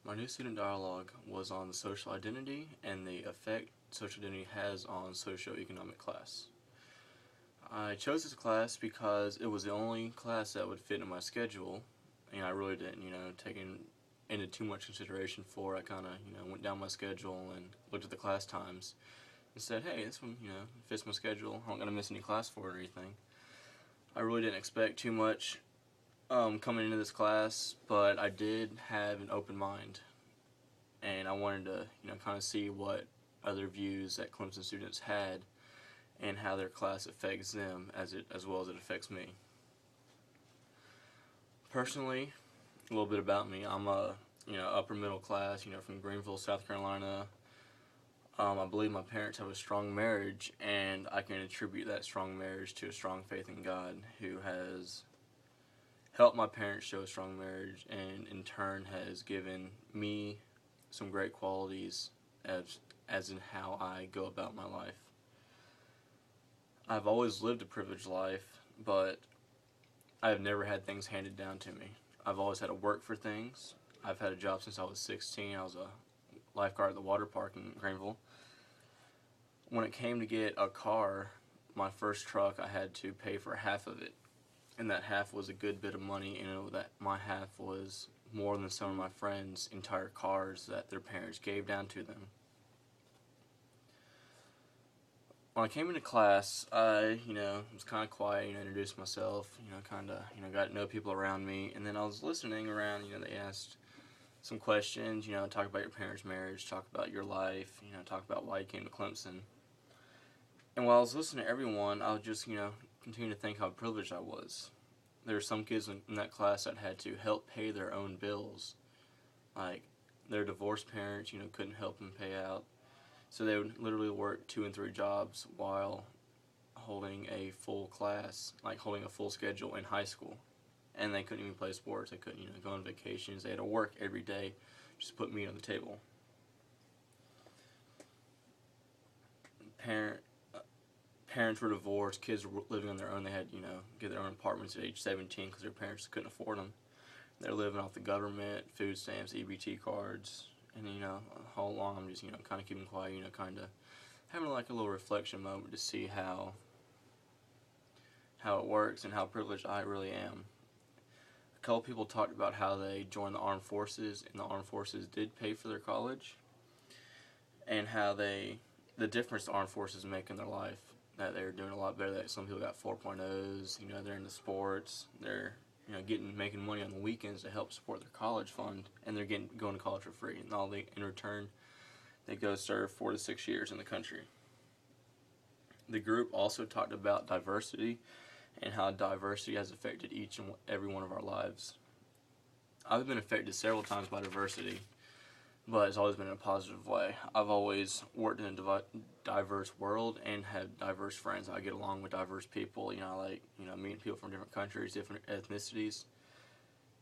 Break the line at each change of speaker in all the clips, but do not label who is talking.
My new student dialogue was on social identity and the effect social identity has on socioeconomic class. I chose this class because it was the only class that would fit in my schedule, and I really didn't, take into too much consideration for. I kind of, went down my schedule and looked at the class times and said, hey, this one, fits my schedule. I'm not going to miss any class for it or anything. I really didn't expect too much coming into this class, but I did have an open mind, and I wanted to, kind of see what other views that Clemson students had and how their class affects them as well as it affects me. Personally, a little bit about me. I'm a upper middle class, from Greenville, South Carolina. I believe my parents have a strong marriage, and I can attribute that strong marriage to a strong faith in God, who has helped my parents show a strong marriage, and in turn has given me some great qualities as in how I go about my life. I've always lived a privileged life, but I have never had things handed down to me. I've always had to work for things. I've had a job since I was 16. I was a lifeguard at the water park in Greenville. When it came to get a car, my first truck, I had to pay for half of it. And that half was a good bit of money, and that my half was more than some of my friends' entire cars that their parents gave down to them. When I came into class, I, was kind of quiet, introduced myself, got to know people around me, and then I was listening around, they asked some questions, talk about your parents' marriage, talk about your life, talk about why you came to Clemson. And while I was listening to everyone, I would just, continue to think how privileged I was. There were some kids in that class that had to help pay their own bills. Like, their divorced parents, couldn't help them pay out. So they would literally work 2 and 3 jobs while holding a full class, like holding a full schedule in high school. And they couldn't even play sports. They couldn't, go on vacations. They had to work every day just to put meat on the table. Parents were divorced. Kids were living on their own. They had, get their own apartments at age 17 because their parents couldn't afford them. They're living off the government, food stamps, EBT cards. And, all along I'm just, kind of keeping quiet, kind of having like a little reflection moment to see how it works and how privileged I really am. A couple people talked about how they joined the armed forces, and the armed forces did pay for their college, and how the difference the armed forces make in their life, that they're doing a lot better, that some people got 4.0s, they're into sports, they're making money on the weekends to help support their college fund, and they're going to college for free. And in return, they go serve 4 to 6 years in the country. The group also talked about diversity and how diversity has affected each and every one of our lives. I've been affected several times by diversity, but it's always been in a positive way. I've always worked in a diverse world and had diverse friends. I get along with diverse people. I like, meeting people from different countries, different ethnicities,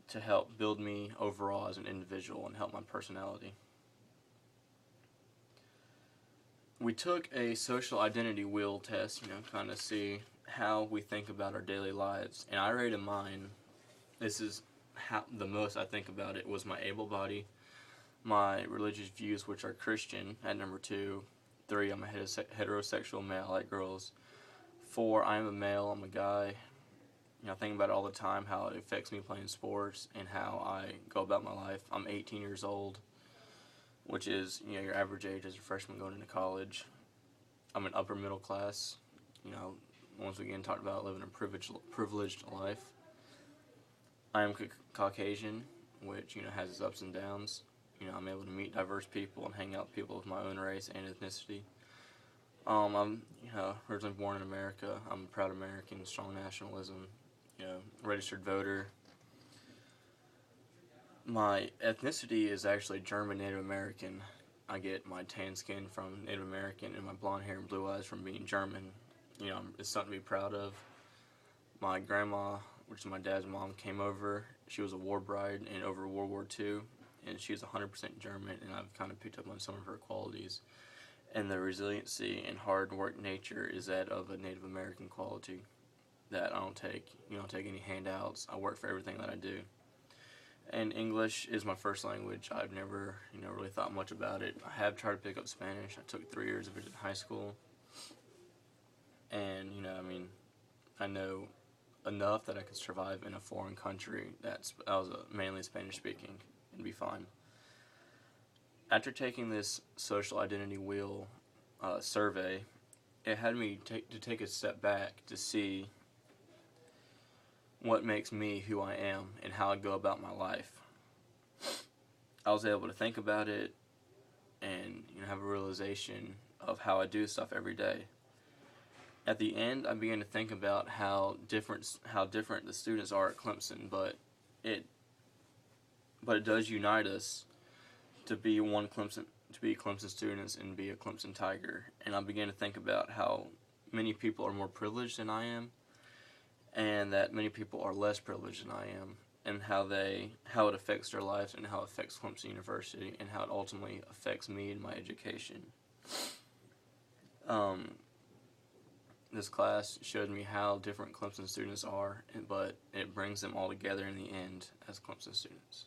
to help build me overall as an individual and help my personality. We took a social identity wheel test, kind of see how we think about our daily lives. And I rated mine, this is how the most I think about it, was my able body, my religious views, which are Christian, at number 2. 3, I'm a heterosexual male, I like girls. 4, I am a male, I'm a guy. I think about it all the time, how it affects me playing sports and how I go about my life. I'm 18 years old, which is, your average age as a freshman going into college. I'm an upper middle class, once again talked about living a privileged life. I am Caucasian, which, has its ups and downs. I'm able to meet diverse people and hang out with people of my own race and ethnicity. I'm, originally born in America. I'm a proud American, strong nationalism, registered voter. My ethnicity is actually German Native American. I get my tan skin from Native American and my blonde hair and blue eyes from being German. It's something to be proud of. My grandma, which is my dad's mom, came over. She was a war bride over World War II. And she was 100% German, and I've kind of picked up on some of her qualities. And the resiliency and hard work nature is that of a Native American quality that I don't take. Take any handouts. I work for everything that I do. And English is my first language. I've never, really thought much about it. I have tried to pick up Spanish. I took 3 years of it in high school. And, I know enough that I could survive in a foreign country I was mainly Spanish speaking and be fine. After taking this social identity wheel survey, it had me to take a step back to see what makes me who I am and how I go about my life. I was able to think about it and have a realization of how I do stuff every day. At the end, I began to think about how different the students are at Clemson, but it does unite us to be Clemson students and be a Clemson Tiger. And I began to think about how many people are more privileged than I am, and that many people are less privileged than I am, and how it affects their lives and how it affects Clemson University and how it ultimately affects me and my education. This class showed me how different Clemson students are, but it brings them all together in the end as Clemson students.